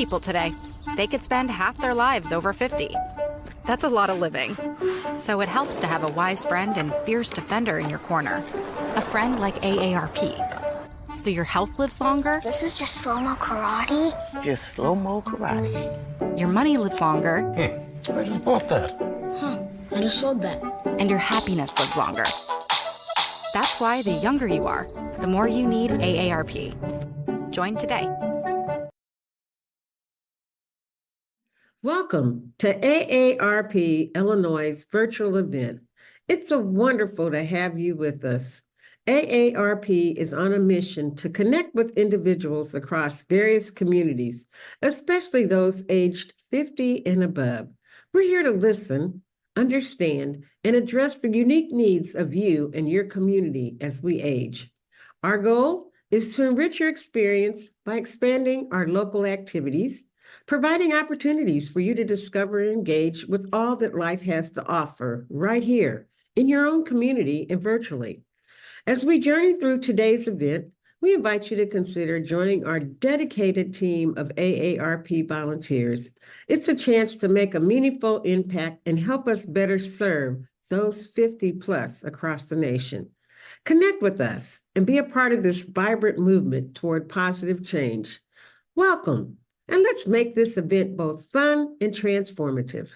people today. They could spend half their lives over 50. That's a lot of living. So it helps to have a wise friend and fierce defender in your corner. A friend like AARP. So your health lives longer. This is just slow-mo karate? Just slow-mo karate. Your money lives longer. I just bought that. I just sold that. And your happiness lives longer. That's why the younger you are, the more you need AARP. Join today. Welcome to AARP Illinois' virtual event. It's so wonderful to have you with us. AARP is on a mission to connect with individuals across various communities, especially those aged 50 and above. We're here to listen, understand, and address the unique needs of you and your community as we age. Our goal is to enrich your experience by expanding our local activities, providing opportunities for you to discover and engage with all that life has to offer right here in your own community and virtually. As we journey through today's event, we invite you to consider joining our dedicated team of AARP volunteers. It's a chance to make a meaningful impact and help us better serve those 50 plus across the nation. Connect with us and be a part of this vibrant movement toward positive change. Welcome, and let's make this event both fun and transformative.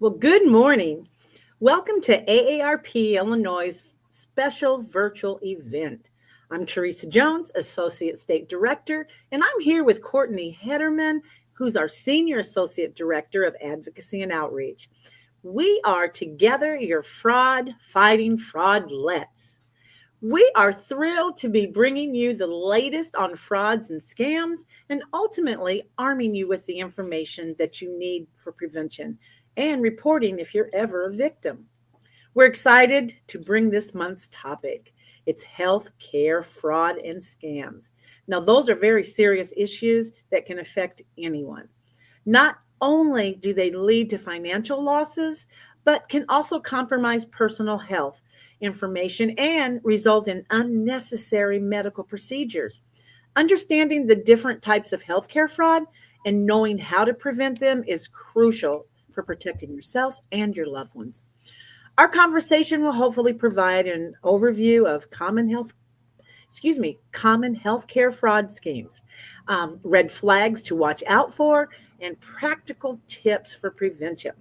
Well, good morning. Welcome to AARP Illinois' special virtual event. I'm Teresa Jones, Associate State Director, and I'm here with Courtney Hedderman, who's our Senior Associate Director of Advocacy and Outreach. We are together your Fraud-Fighting Fraudlettes. We are thrilled to be bringing you the latest on frauds and scams and ultimately arming you with the information that you need for prevention and reporting if you're ever a victim. We're excited to bring this month's topic. It's health care, fraud, and scams. Now, those are very serious issues that can affect anyone. Not only do they lead to financial losses, but can also compromise personal health information and result in unnecessary medical procedures. Understanding the different types of healthcare fraud and knowing how to prevent them is crucial for protecting yourself and your loved ones. Our conversation will hopefully provide an overview of common healthcare fraud schemes, red flags to watch out for, and practical tips for prevention.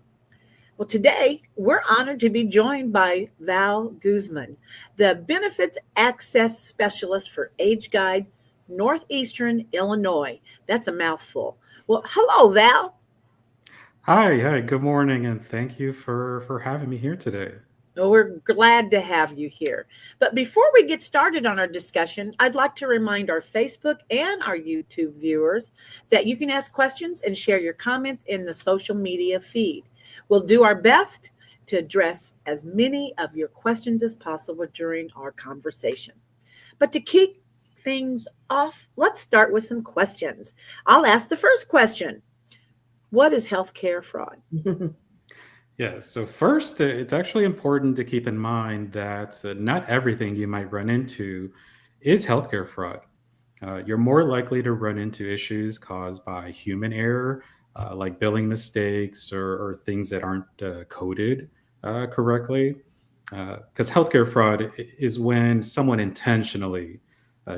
Well, today we're honored to be joined by Val Guzman, the Benefits Access Specialist for Age Guide, Northeastern Illinois. That's a mouthful. Well, hello, Val. Hi, good morning, and thank you for having me here today. Well, we're glad to have you here. But before we get started on our discussion, I'd like to remind our Facebook and our YouTube viewers that you can ask questions and share your comments in the social media feed. We'll do our best to address as many of your questions as possible during our conversation. But to kick things off, let's start with some questions. I'll ask the first question. What is healthcare fraud? Yeah, so first, it's actually important to keep in mind that not everything you might run into is healthcare fraud. You're more likely to run into issues caused by human error, like billing mistakes or things that aren't coded correctly. Because healthcare fraud is when someone intentionally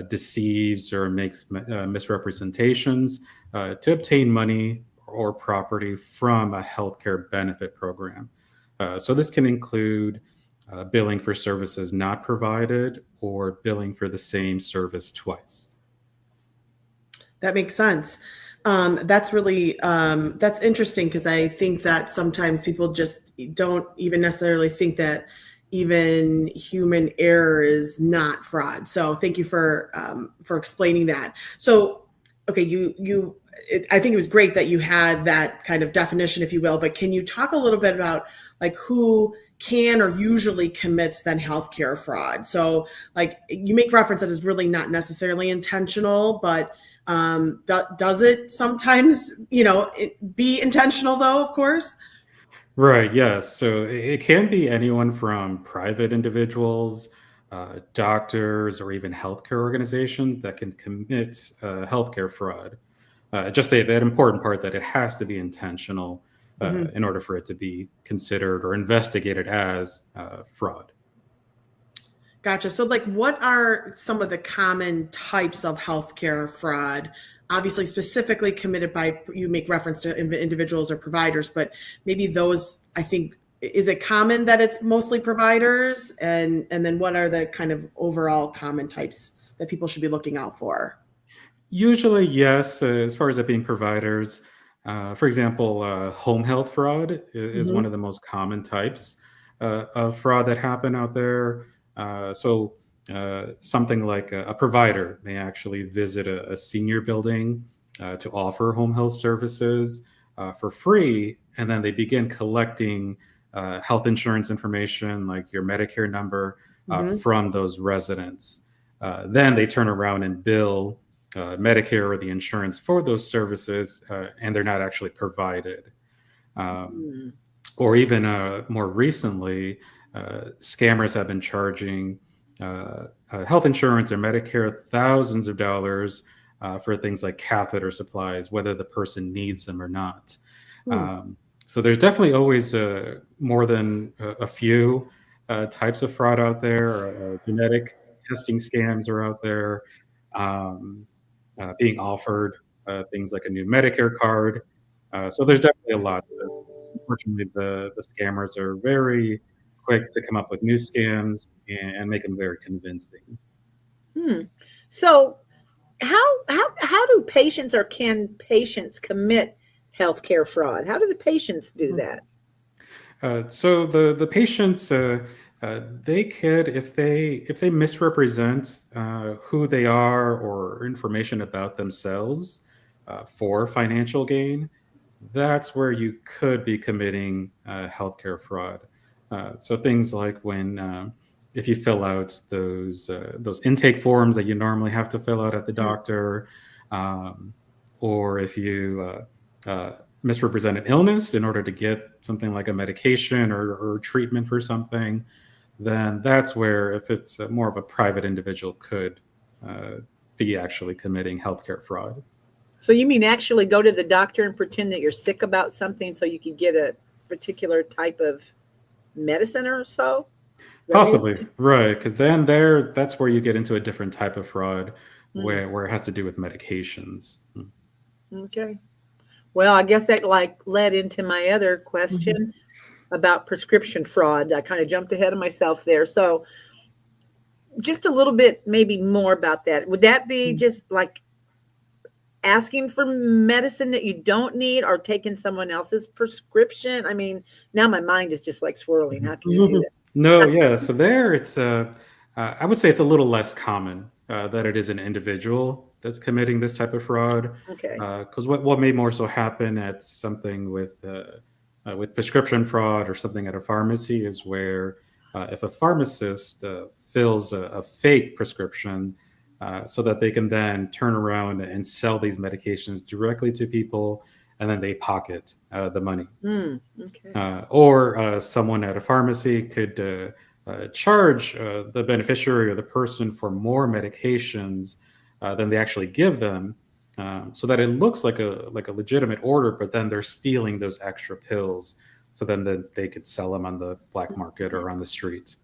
deceives or makes misrepresentations to obtain money or property from a healthcare benefit program. So this can include billing for services not provided or billing for the same service twice. That makes sense. That's really, that's interesting because I think that sometimes people just don't even necessarily think that even human error is not fraud. So thank you for explaining that. So, okay, I think it was great that you had that kind of definition, if you will, but can you talk a little bit about like who can or usually commits then healthcare fraud? So like you make reference that is really not necessarily intentional, but does it sometimes, be intentional though, of course? Right, yes. So it can be anyone from private individuals, doctors, or even healthcare organizations that can commit healthcare fraud. Just that important part that it has to be intentional Mhm. in order for it to be considered or investigated as fraud. Gotcha. So, like, what are some of the common types of healthcare fraud? Obviously, specifically committed by, you make reference to individuals or providers, but maybe those, I think, is it common that it's mostly providers? And then what are the kind of overall common types that people should be looking out for? Usually, yes, as far as it being providers. For example, home health fraud is one Hmm. of the most common types of fraud that happen out there. Something like a provider may actually visit a senior building to offer home health services for free, and then they begin collecting health insurance information like your Medicare number Hmm. from those residents. Then they turn around and bill Medicare or the insurance for those services, and they're not actually provided. Um, Hmm. or even more recently, scammers have been charging health insurance or Medicare thousands of dollars for things like catheter supplies, whether the person needs them or not. Hmm. Um, so there's definitely always more than a few types of fraud out there. Genetic testing scams are out there. Um, Being offered things like a new Medicare card. So there's definitely a lot. Unfortunately, the scammers are very quick to come up with new scams and make them very convincing. Hmm. So how do patients or can patients commit healthcare fraud? How do the patients do that? So the patients they could if they misrepresent who they are or information about themselves for financial gain, that's where you could be committing healthcare fraud. So things like when if you fill out those intake forms that you normally have to fill out at the doctor, um, or if you misrepresent an illness in order to get something like a medication or treatment for something, then that's where if it's more of a private individual could uh, be actually committing healthcare fraud. So you mean actually go to the doctor and pretend that you're sick about something so you can get a particular type of medicine or so? Is that what you're Possibly, saying? right? Because then that's where you get into a different type of fraud where it has to do with medications. Okay. Well, I guess that like led into my other Hmm. question about prescription fraud. I kind of jumped ahead of myself there. So just a little bit maybe more about that. Would that be just like asking for medicine that you don't need or taking someone else's prescription? I mean, now my mind is just like swirling. How can you do that? No, yeah. So there, I would say it's a little less common that it is an individual that's committing this type of fraud. Okay. Because what may more so happen at something with prescription fraud or something at a pharmacy is where if a pharmacist fills a fake prescription so that they can then turn around and sell these medications directly to people, and then they pocket the money. Okay. Or someone at a pharmacy could charge the beneficiary or the person for more medications than they actually give them, so that it looks like a legitimate order, but then they're stealing those extra pills, so then they could sell them on the black market or on the street.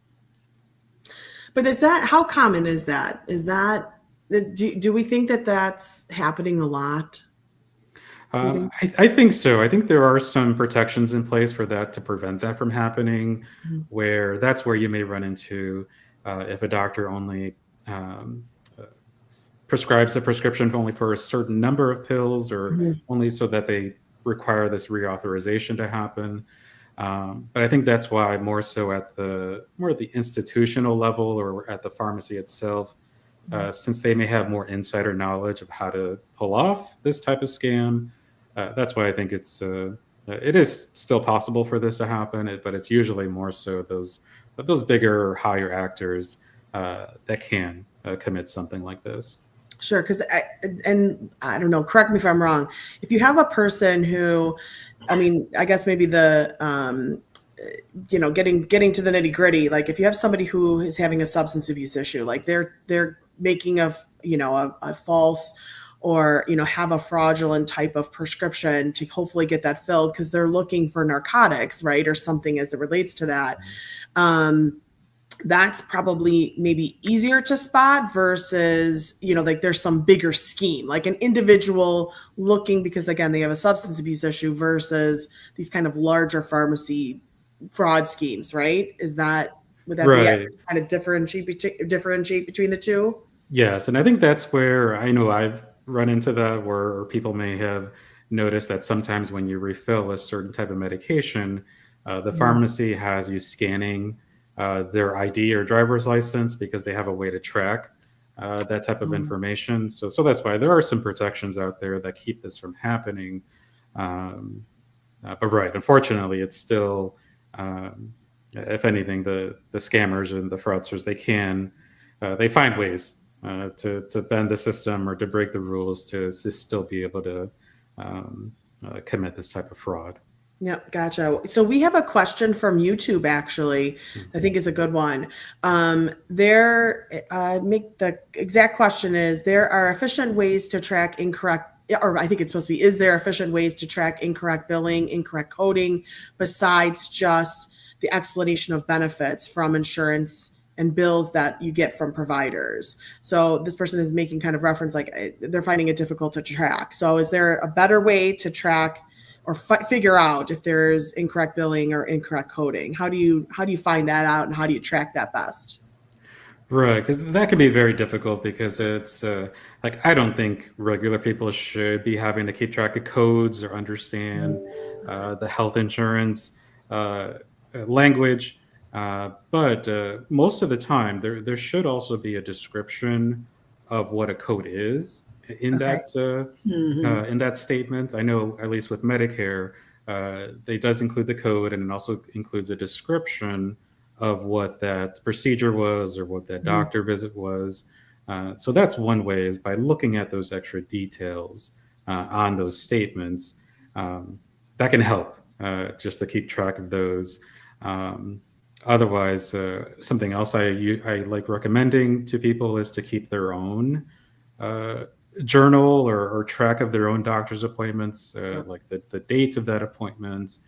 But is that, how common is that? Is that, do we think that that's happening a lot? Do you think? I think so. I think there are some protections in place for that to prevent that from happening, Mhm. where that's where you may run into if a doctor only um, uh, prescribes a prescription only for a certain number of pills or Mhm. only so that they require this reauthorization to happen. But I think that's why more so at the institutional level or at the pharmacy itself, since they may have more insider knowledge of how to pull off this type of scam. That's why I think it is still possible for this to happen, but it's usually more so those bigger, higher actors that can commit something like this. Sure, because I don't know, correct me if I'm wrong. If you have a person who, I mean, I guess maybe the getting to the nitty gritty, like if you have somebody who is having a substance abuse issue, like they're making a false or have a fraudulent type of prescription to hopefully get that filled because they're looking for narcotics, right, or something as it relates to that. That's probably maybe easier to spot versus, like there's some bigger scheme, like an individual looking because again, they have a substance abuse issue versus these kind of larger pharmacy fraud schemes, right? Would that Right. be kind of differentiate between the two? Yes, and I think that's where I know I've run into that, where people may have noticed that sometimes when you refill a certain type of medication, the pharmacy has you scanning their ID or driver's license because they have a way to track that type of information. So that's why there are some protections out there that keep this from happening. But right, unfortunately, it's still, if anything, the scammers and the fraudsters, they find ways to bend the system or to break the rules to still be able to commit this type of fraud. Yep, gotcha. So we have a question from YouTube, actually, I think is a good one. The exact question is, there are efficient ways to track incorrect, or I think it's supposed to be, is there efficient ways to track incorrect billing, incorrect coding, besides just the explanation of benefits from insurance and bills that you get from providers? So this person is making kind of reference, like they're finding it difficult to track. So is there a better way to track or figure out if there's incorrect billing or incorrect coding? How do you find that out, and how do you track that best? Right, because that can be very difficult because it's like I don't think regular people should be having to keep track of codes or understand the health insurance language. But most of the time, there should also be a description of what a code is in that in that statement. I know at least with Medicare, they does include the code, and it also includes a description of what that procedure was or what that doctor visit was. So that's one way, is by looking at those extra details on those statements. That can help just to keep track of those. Otherwise, something else I like recommending to people is to keep their own journal or track of their own doctor's appointments, like the date of that appointment,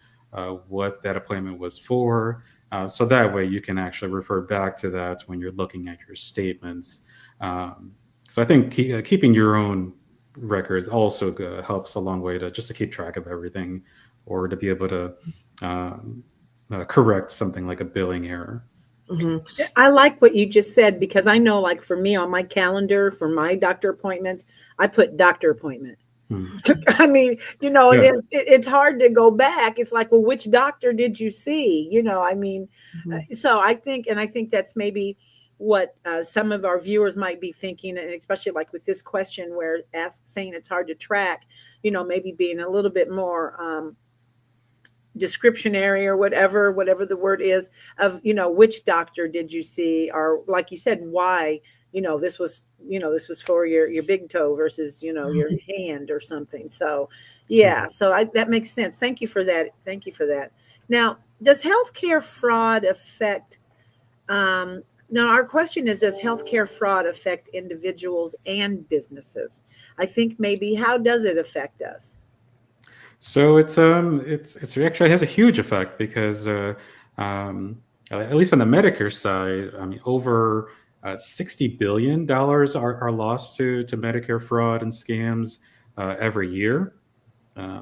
what that appointment was for. So that way you can actually refer back to that when you're looking at your statements. So I think keeping your own records also helps a long way to keep track of everything, or to be able to correct something like a billing error. I like what you just said, because I know, like for me on my calendar for my doctor appointments, I put doctor appointment. I mean, and then it's hard to go back. It's like, well, which doctor did you see? So I think that's maybe what some of our viewers might be thinking, and especially like with this question where saying it's hard to track, maybe being a little bit more descriptionary or whatever the word is of, which doctor did you see, or like you said, why, this was for your big toe versus, your hand or something. So, that makes sense. Thank you for that. Now, does healthcare fraud affect, now our question is, does healthcare fraud affect individuals and businesses? I think maybe, how does it affect us? So it's actually has a huge effect, because at least on the Medicare side, I mean, over $60 billion are lost to Medicare fraud and scams every year.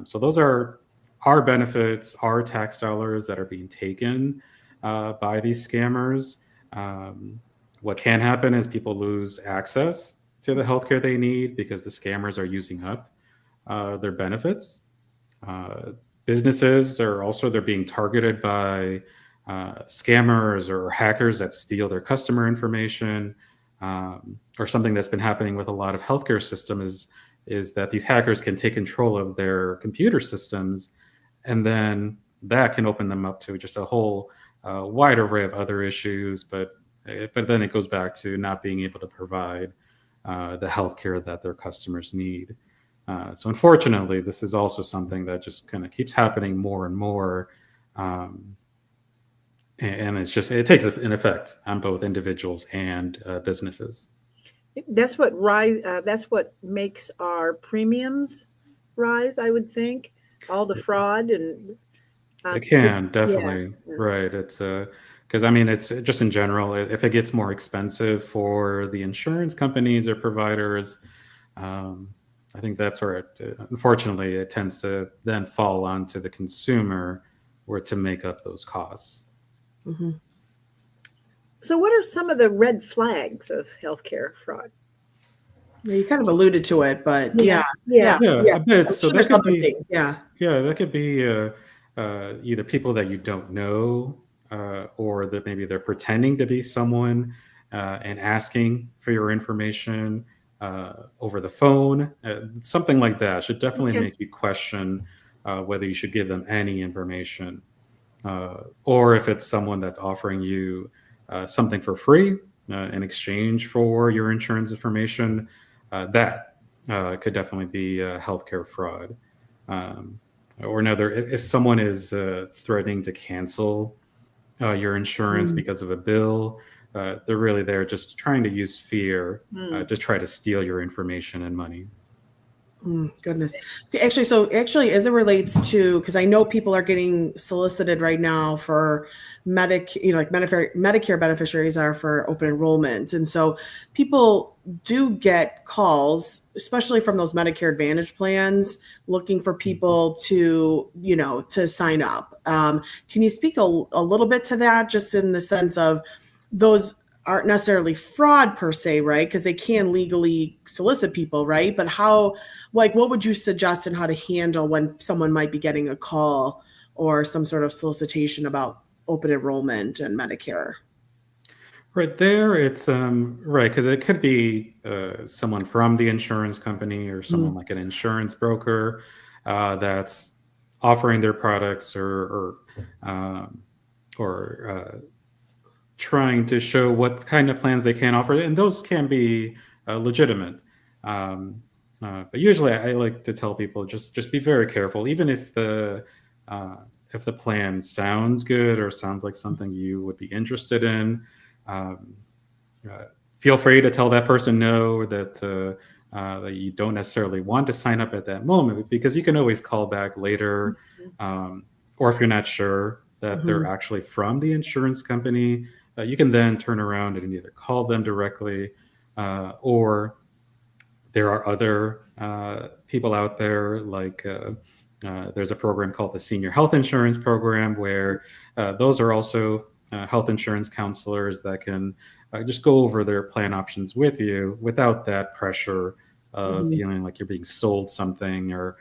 So those are our benefits, our tax dollars that are being taken by these scammers. What can happen is people lose access to the healthcare they need because the scammers are using up their benefits. Businesses they're being targeted by scammers or hackers that steal their customer information, or something that's been happening with a lot of healthcare systems is that these hackers can take control of their computer systems, and then that can open them up to just a whole wide array of other issues. But then it goes back to not being able to provide the healthcare that their customers need. So unfortunately, this is also something that just kind of keeps happening more and more. And it takes an effect on both individuals and businesses. That's what makes our premiums rise, I would think. All the fraud and it can definitely, right. It's because it's just in general, if it gets more expensive for the insurance companies or providers, I think that's where unfortunately it tends to then fall onto the consumer or to make up those costs. Mm-hmm. So what are some of the red flags of healthcare fraud? Yeah, you kind of alluded to it, but yeah, a bit. So that could be things. That could be either people that you don't know, or that maybe they're pretending to be someone and asking for your information over the phone. Something like that should definitely make you question whether you should give them any information, or if it's someone that's offering you something for free in exchange for your insurance information. That could definitely be healthcare fraud. Or another, if someone is threatening to cancel your insurance because of a bill, they're really there just trying to use fear to try to steal your information and money. Goodness. Actually, as it relates to, because I know people are getting solicited right now for Medicare beneficiaries are for open enrollment. And so people do get calls, especially from those Medicare Advantage plans, looking for people to sign up. Can you speak a little bit to that, just in the sense of those aren't necessarily fraud per se, right? Because they can legally solicit people, right? But what would you suggest in how to handle when someone might be getting a call or some sort of solicitation about open enrollment and Medicare? Right there, it's right, because it could be someone from the insurance company or someone like an insurance broker that's offering their products or trying to show what kind of plans they can offer, and those can be legitimate. But usually, I like to tell people just be very careful, even if the plan sounds good or sounds like something you would be interested in. Feel free to tell that person no, that you don't necessarily want to sign up at that moment, because you can always call back later, or if you're not sure that they're actually from the insurance company, you can then turn around and either call them directly, or there are other people out there, like there's a program called the Senior Health Insurance Program, where those are also health insurance counselors that can just go over their plan options with you without that pressure of feeling like you're being sold something or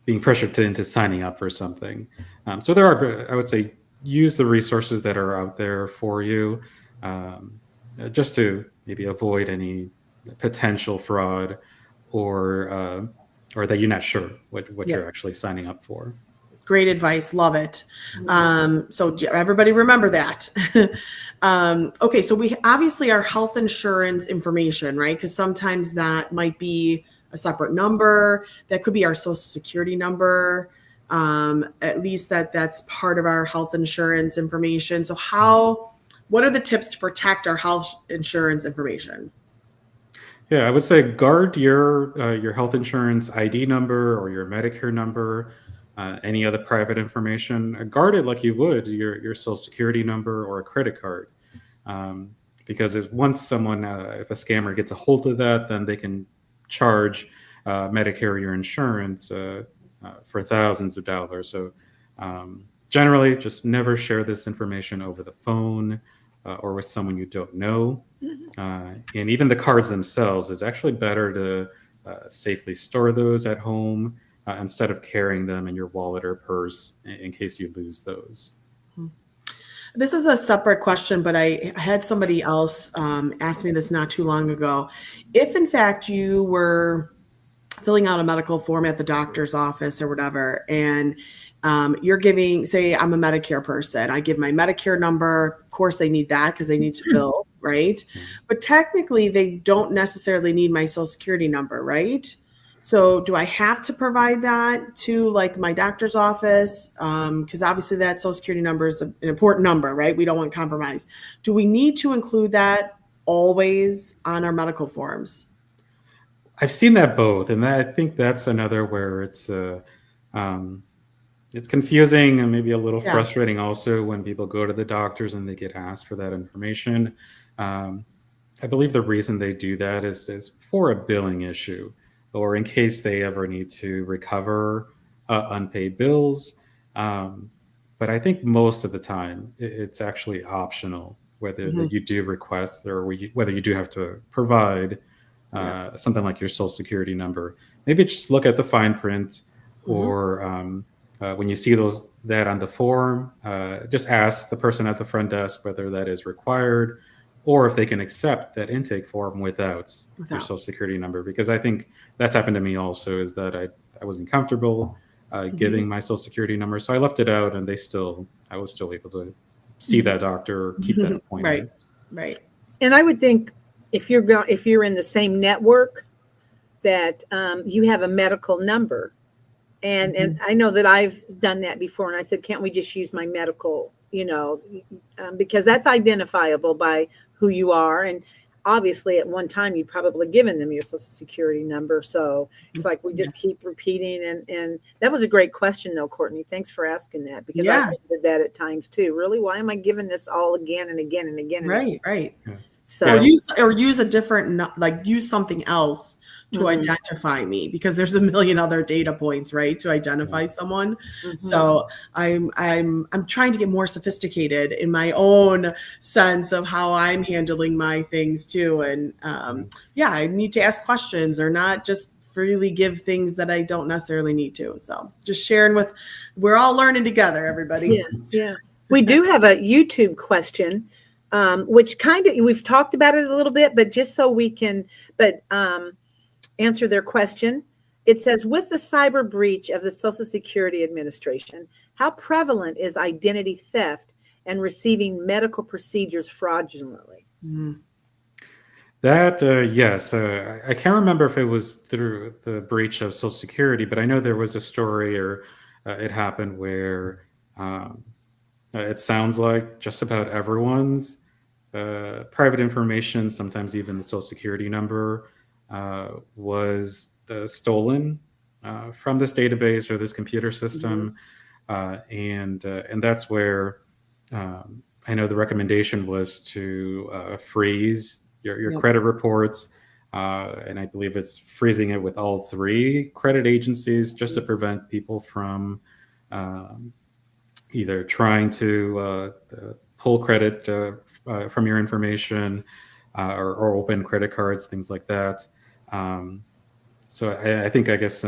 being pressured into signing up for something. So there are, I would say, use the resources that are out there for you, just to maybe avoid any potential fraud or that you're not sure what you're actually signing up for. Great advice. Love it. So everybody remember that. Okay. So we obviously our health insurance information, right? Because sometimes that might be a separate number. That could be our social security number. At least that's part of our health insurance information. So what are the tips to protect our health insurance information? Yeah, I would say guard your health insurance ID number or your Medicare number, any other private information. Guard it like you would your social security number or a credit card, because once someone, if a scammer gets a hold of that, then they can charge Medicare your insurance for thousands of dollars. So generally, just never share this information over the phone or with someone you don't know. And even the cards themselves, is actually better to safely store those at home instead of carrying them in your wallet or purse in case you lose those. This is a separate question, but I had somebody else ask me this not too long ago. If in fact you were filling out a medical form at the doctor's office or whatever, and you're giving, say I'm a Medicare person, I give my Medicare number. Of course they need that because they need to bill right? But technically, they don't necessarily need my social security number, right? So do I have to provide that to like my doctor's office? Because obviously that social security number is an important number, right? We don't want compromise. Do we need to include that always on our medical forms? I've seen that both, and I think that's another where it's confusing and maybe a little Yeah. frustrating also when people go to the doctors and they get asked for that information. I believe the reason they do that is for a billing issue, or in case they ever need to recover unpaid bills. But I think most of the time it's actually optional whether that you do request or whether you do have to provide something like your social security number. Maybe just look at the fine print, or when you see that on the form, just ask the person at the front desk whether that is required, or if they can accept that intake form without your social security number. Because I think that's happened to me also, is that I wasn't comfortable giving my social security number, so I left it out, and I was still able to see that doctor or keep that appointment. Right. And I would think if you're in the same network, that you have a medical number. And I know that I've done that before, and I said, can't we just use my medical, because that's identifiable by who you are. And obviously at one time you'd probably given them your social security number. So it's like we just keep repeating. And that was a great question though, Courtney. Thanks for asking that, because I did that at times too. Really, why am I giving this all again and again and again? Right. Yeah. So use a different, like use something else to identify me, because there's a million other data points, right, to identify someone. So I'm trying to get more sophisticated in my own sense of how I'm handling my things too. And I need to ask questions, or not just freely give things that I don't necessarily need to. So just sharing we're all learning together, everybody. Yeah. We do have a YouTube question, which we've talked about it a little bit, but just so we can, answer their question. It says, with the cyber breach of the Social Security Administration, how prevalent is identity theft and receiving medical procedures fraudulently? That, yes. I can't remember if it was through the breach of Social Security, but I know there was a story, or it happened where it sounds like just about everyone's private information, sometimes even the Social Security number, was stolen from this database or this computer system. And that's where I know the recommendation was to freeze your credit reports. And I believe it's freezing it with all 3 credit agencies, just to prevent people from either trying to pull credit from your information, or open credit cards, things like that. So I guess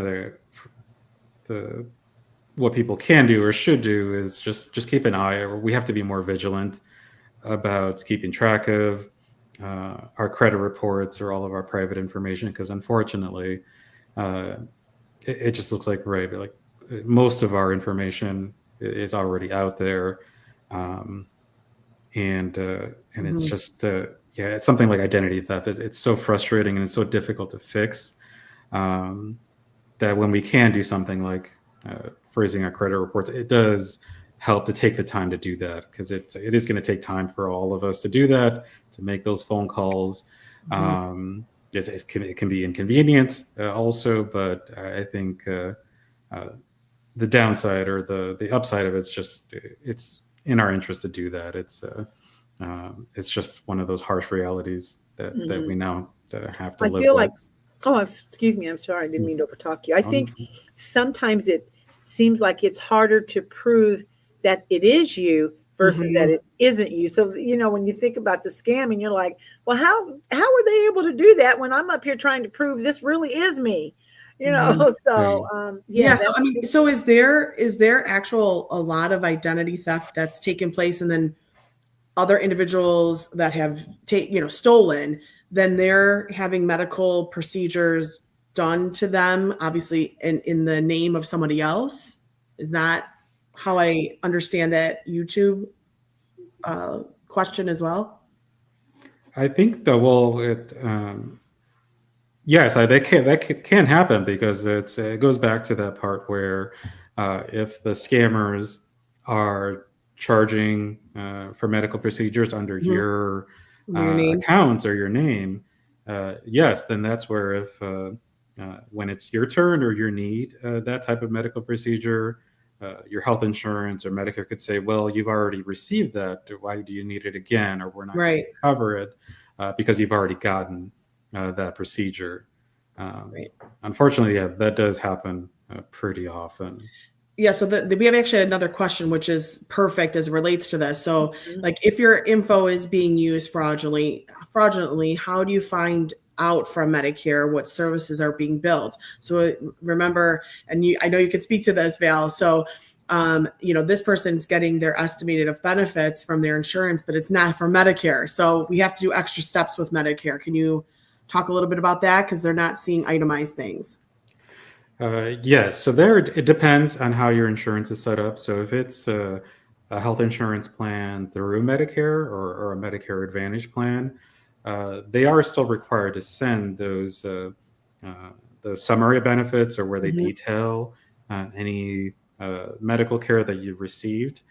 what people can do or should do is just keep an eye, or we have to be more vigilant about keeping track of our credit reports or all of our private information, because unfortunately it just looks like most of our information is already out there. And it's just it's something like identity theft. It's so frustrating, and it's so difficult to fix, that when we can do something like freezing our credit reports, it does help to take the time to do that, because it is going to take time for all of us to do that, to make those phone calls. It can be inconvenient also, but I think the downside or the upside of it's in our interest to do that. It's just one of those harsh realities that we now have to live with. I feel like, excuse me, I'm sorry, I didn't mean to overtalk you. I think sometimes it seems like it's harder to prove that it is you versus that it isn't you. So, when you think about the scam and you're like, well, how are they able to do that when I'm up here trying to prove this really is me? So so is there actual a lot of identity theft that's taken place, and then other individuals that have stolen, then they're having medical procedures done to them, obviously in the name of somebody else? Is that how I understand that YouTube question as well? I think that yes, that can happen because it goes back to that part where if the scammers are charging for medical procedures under Mhm. your Your name. account or your name, yes, then that's where if when it's your turn or your need that type of medical procedure, your health insurance or Medicare could say, well, you've already received that. Why do you need it again? Or we're not going to Right. cover it because you've already gotten that procedure. Right. Unfortunately, yeah, that does happen pretty often. Yeah, so we have actually another question, which is perfect as it relates to this. So, Mhm. like, if your info is being used fraudulently, how do you find out from Medicare what services are being billed? So, remember, and I know you could speak to this, Val. So, this person's getting their estimated of benefits from their insurance, but it's not from Medicare. So, we have to do extra steps with Medicare. Can you talk a little bit about that? Because they're not seeing itemized things. Yes, so there it depends on how your insurance is set up. So if it's a health insurance plan through Medicare or a Medicare Advantage plan, they are still required to send those summary of benefits or where they Mhm. detail any medical care that you received.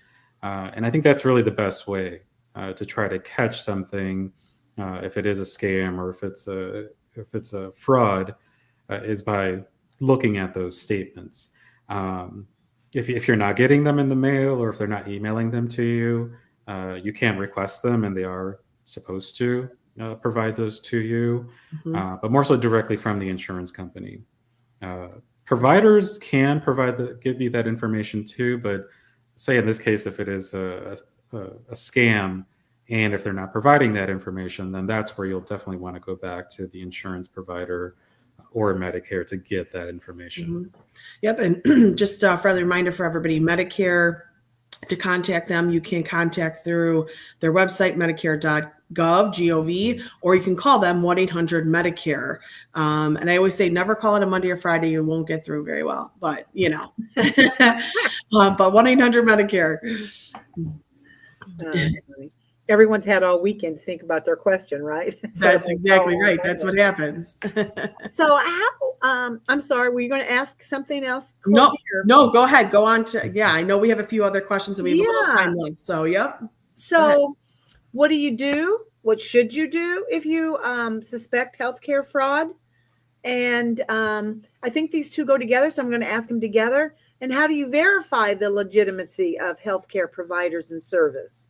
And I think that's really the best way to try to catch something if it is a scam or if it's a fraud is by looking at those statements. Um, if you're not getting them in the mail or if they're not emailing them to you, you can request them, and they are supposed to provide those to you, Mhm. but more so directly from the insurance company. Uh, Providers can give you that information too, but say in this case, if it is a scam, and if they're not providing that information, then that's where you'll definitely want to go back to the insurance provider or Medicare to get that information. Mhm. Yep, and just a friendly reminder for everybody, Medicare, to contact them, you can contact through their website, medicare.gov, G-O-V, or you can call them 1-800-MEDICARE. And I always say never call it a Monday or Friday, you won't get through very well, but but 1-800-MEDICARE. That's funny. Everyone's had all weekend to think about their question, right? That's they exactly call right. That's what happens. So I'm sorry, were you going to ask something else, No, Courtney, or- no, go ahead. Go on to, yeah, I know we have a few other questions and we have a little Yeah. time left. So, yep. Go ahead. So what do you do? What should you do if you suspect healthcare fraud? And I think these two go together, so I'm going to ask them together. And how do you verify the legitimacy of healthcare providers and service?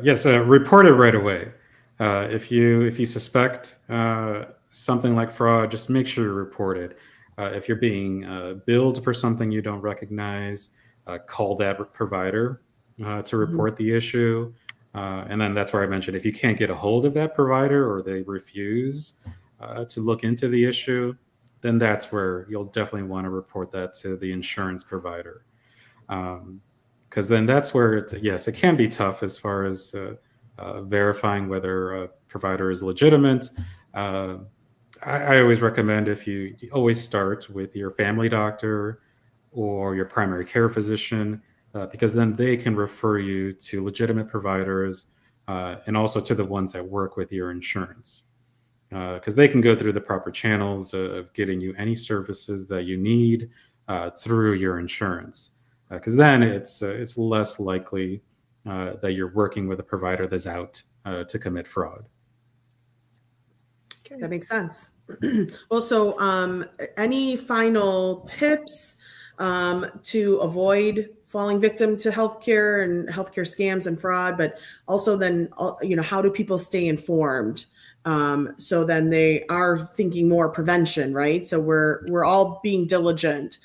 Yes, report it right away. If you suspect something like fraud, just make sure you report it. If you're being billed for something you don't recognize, call that provider to Mhm. report the issue. And then that's where I mentioned if you can't get a hold of that provider or they refuse to look into the issue, then that's where you'll definitely want to report that to the insurance provider. Because then that's where yes, it can be tough as far as verifying whether a provider is legitimate. Uh, I always recommend if you always start with your family doctor or your primary care physician, because then they can refer you to legitimate providers and also to the ones that work with your insurance. Because they can go through the proper channels of getting you any services that you need through your insurance. Because then it's less likely that you're working with a provider that's out to commit fraud. That makes sense. Well, so any final tips to avoid falling victim to healthcare and healthcare scams and fraud, but also then, how do people stay informed? So then they are thinking more prevention, right? So we're all being diligent.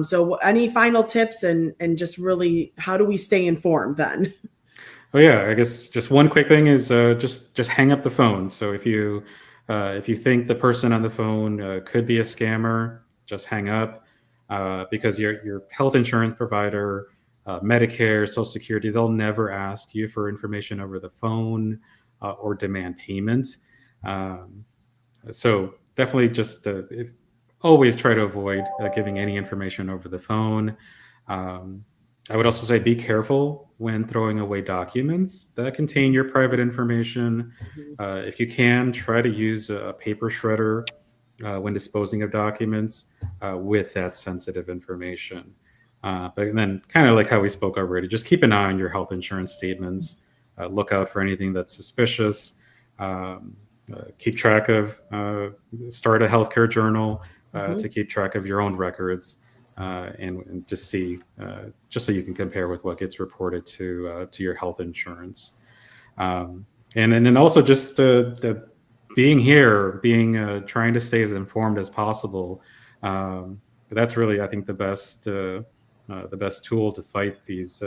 So any final tips and just really, how do we stay informed then? Oh yeah, I guess just one quick thing is just hang up the phone. So if you think the person on the phone could be a scammer, just hang up because your health insurance provider, Medicare, Social Security, they'll never ask you for information over the phone or demand payment. Um, so definitely just always try to avoid giving any information over the phone. Um, I would also say be careful when throwing away documents that contain your private information. If you can, try to use a paper shredder when disposing of documents with that sensitive information. But then, kind of like how we spoke already, just keep an eye on your health insurance statements. Look out for anything that's suspicious. Keep track of, start a healthcare journal to keep track of your own records. And just see, just so you can compare with what gets reported to your health insurance, and then also just the being here, trying to stay as informed as possible. That's really, I think, the best tool to fight these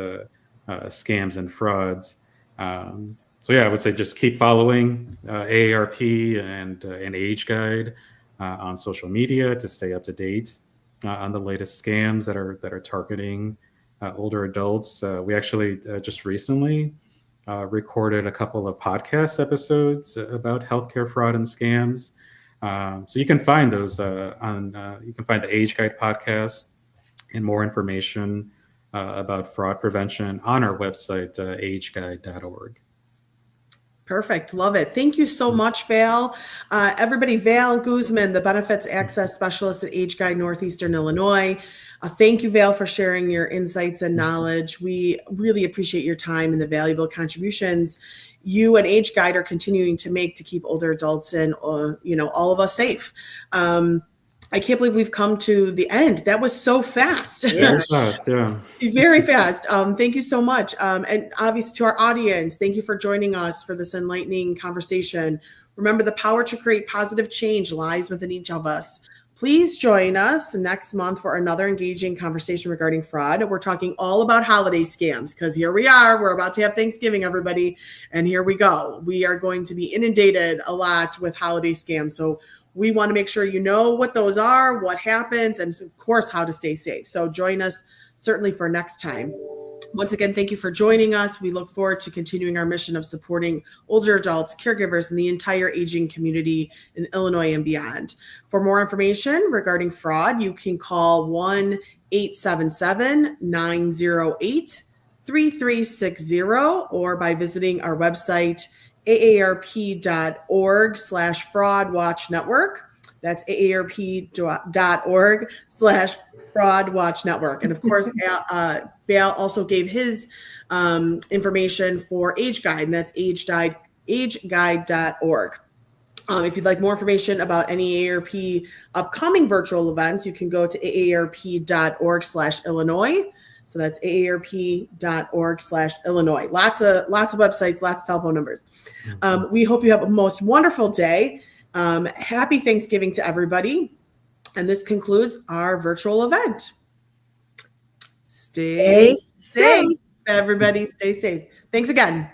scams and frauds. So yeah, I would say just keep following AARP and Age Guide on social media to stay up to date on the latest scams that are targeting older adults. We actually just recently recorded a couple of podcast episodes about healthcare fraud and scams. So you can find those you can find the Age Guide podcast and more information about fraud prevention on our website, ageguide.org. Perfect. Love it. Thank you so much, Val. Everybody, Val Guzman, the Benefits Access Specialist at Age Guide Northeastern Illinois. Thank you, Val, for sharing your insights and knowledge. We really appreciate your time and the valuable contributions you and Age Guide are continuing to make to keep older adults and all of us safe. I can't believe we've come to the end. That was so fast. Very fast, yeah. Very fast. Thank you so much. And obviously to our audience, thank you for joining us for this enlightening conversation. Remember, the power to create positive change lies within each of us. Please join us next month for another engaging conversation regarding fraud. We're talking all about holiday scams because here we are. We're about to have Thanksgiving, everybody. And here we go. We are going to be inundated a lot with holiday scams. So we want to make sure you know what those are, what happens, and of course, how to stay safe. So join us certainly for next time. Once again, thank you for joining us. We look forward to continuing our mission of supporting older adults, caregivers, and the entire aging community in Illinois and beyond. For more information regarding fraud, you can call 1-877-908-3360 or by visiting our website, aarp.org/fraudwatchnetwork. That's aarp.org/fraudwatchnetwork. And of course, Val also gave his information for Age Guide, and that's ageguide.org. If you'd like more information about any AARP upcoming virtual events, you can go to aarp.org/Illinois. So that's aarp.org/Illinois. Lots of websites, lots of telephone numbers. We hope you have a most wonderful day. Happy Thanksgiving to everybody. And this concludes our virtual event. Stay safe, everybody. Stay safe. Thanks again.